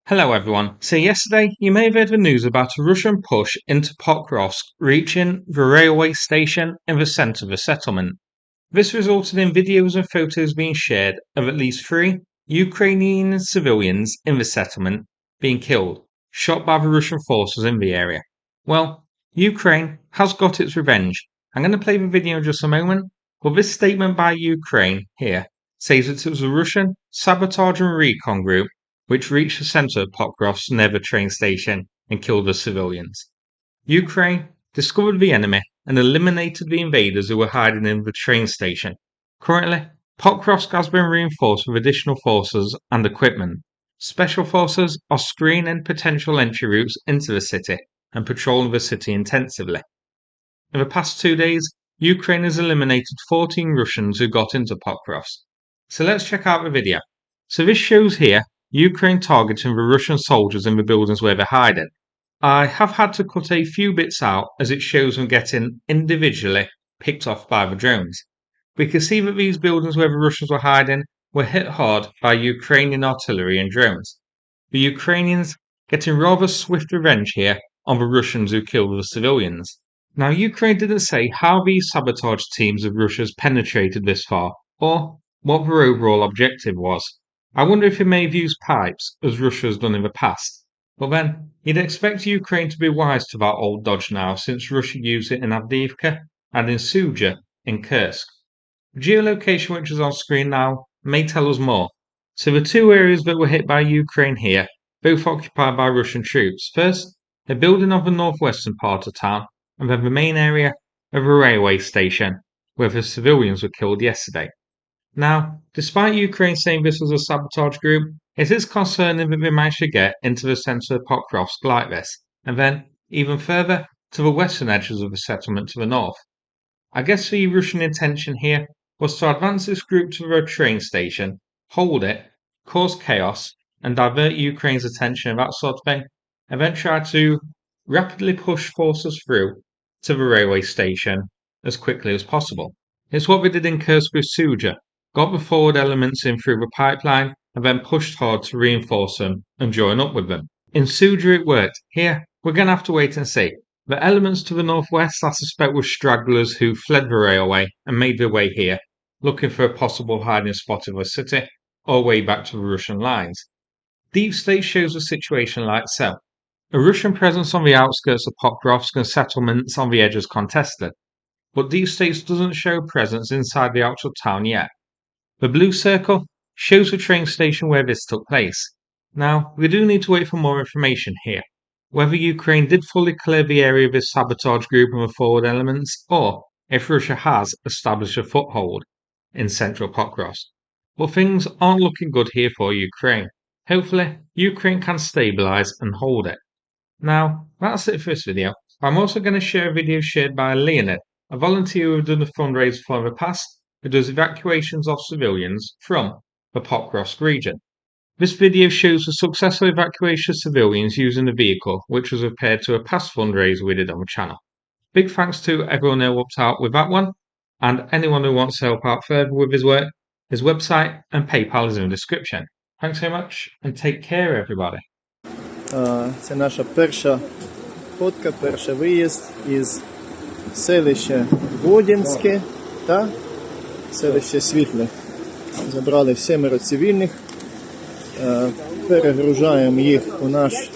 Hello everyone. So yesterday you may have heard the news about a Russian push into Pokrovsk reaching the railway station in the centre of the settlement. This resulted in videos and photos being shared of at least 3 Ukrainian civilians in the settlement being killed, shot by the Russian forces in the area. Well, Ukraine has got its revenge. I'm going to play the video in just a moment, but this statement by Ukraine here says that it was a Russian sabotage and recon group which reached the centre of Pokrovsk near the train station and killed the civilians. Ukraine discovered the enemy and eliminated the invaders who were hiding in the train station. Currently, Pokrovsk has been reinforced with additional forces and equipment. Special forces are screening potential entry routes into the city and patrolling the city intensively. In the past 2 days, Ukraine has eliminated 14 Russians who got into Pokrovsk. So let's check out the video. So this shows here Ukraine targeting the Russian soldiers in the buildings where they're hiding. I have had to cut a few bits out as it shows them getting individually picked off by the drones. We can see that these buildings where the Russians were hiding were hit hard by Ukrainian artillery and drones. The Ukrainians getting rather swift revenge here on the Russians who killed the civilians. Now, Ukraine didn't say how these sabotage teams of Russia's penetrated this far, or what their overall objective was. I wonder if it may have used pipes, as Russia has done in the past. But then, you'd expect Ukraine to be wise to that old dodge now, since Russia used it in Avdiivka and in Suja in Kursk. The geolocation which is on screen now may tell us more. So the 2 areas that were hit by Ukraine here, both occupied by Russian troops. First, a building of the northwestern part of town, and then the main area of a railway station, where the civilians were killed yesterday. Now, despite Ukraine saying this was a sabotage group, it is concerning that they managed to get into the centre of Pokrovsk like this, and then even further to the western edges of the settlement to the north. I guess the Russian intention here was to advance this group to the train station, hold it, cause chaos, and divert Ukraine's attention and that sort of thing, and then try to rapidly push forces through to the railway station as quickly as possible. It's what they did in Kursk with Suja, got the forward elements in through the pipeline, and then pushed hard to reinforce them and join up with them. In Suja it worked. Here, we're going to have to wait and see. The elements to the northwest I suspect were stragglers who fled the railway and made their way here, looking for a possible hiding spot in the city, or way back to the Russian lines. Deep State shows the situation like so. A Russian presence on the outskirts of Pokrovsk and settlements on the edges contested, but Deep State doesn't show a presence inside the actual town yet. The blue circle shows the train station where this took place. Now, we do need to wait for more information here. Whether Ukraine did fully clear the area of its sabotage group and the forward elements, or if Russia has established a foothold in central Pokrovsk. But things aren't looking good here for Ukraine. Hopefully, Ukraine can stabilise and hold it. Now, that's it for this video. I'm also going to share a video shared by Leonid, a volunteer who has done a fundraiser for the past, who does evacuations of civilians from the Pokrovsk region. This video shows the successful evacuation of civilians using the vehicle, which was repaired to a past fundraiser we did on the channel. Big thanks to everyone who helped out with that one, and anyone who wants to help out further with his work, his website and PayPal is in the description. Thanks so much, and take care everybody. Це наша перша фотка, перший виїзд із селища Водянське та селище Світле. Забрали 7 цивільних, перегружаємо їх у наш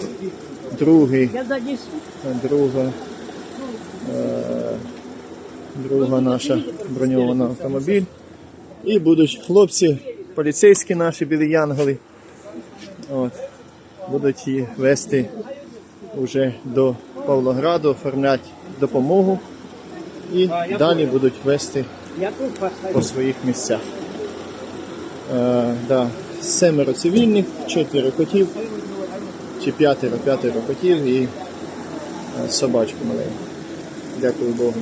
друга наша броньована автомобіль. І будуть хлопці, поліцейські наші білі янголи, будуть їх вести вже до Павлограду, оформляти допомогу і далі будуть вести по своїх місцях. 7 цивільних, 4 котів, чи 5 котів і собачку маленьку. Дякую Богу.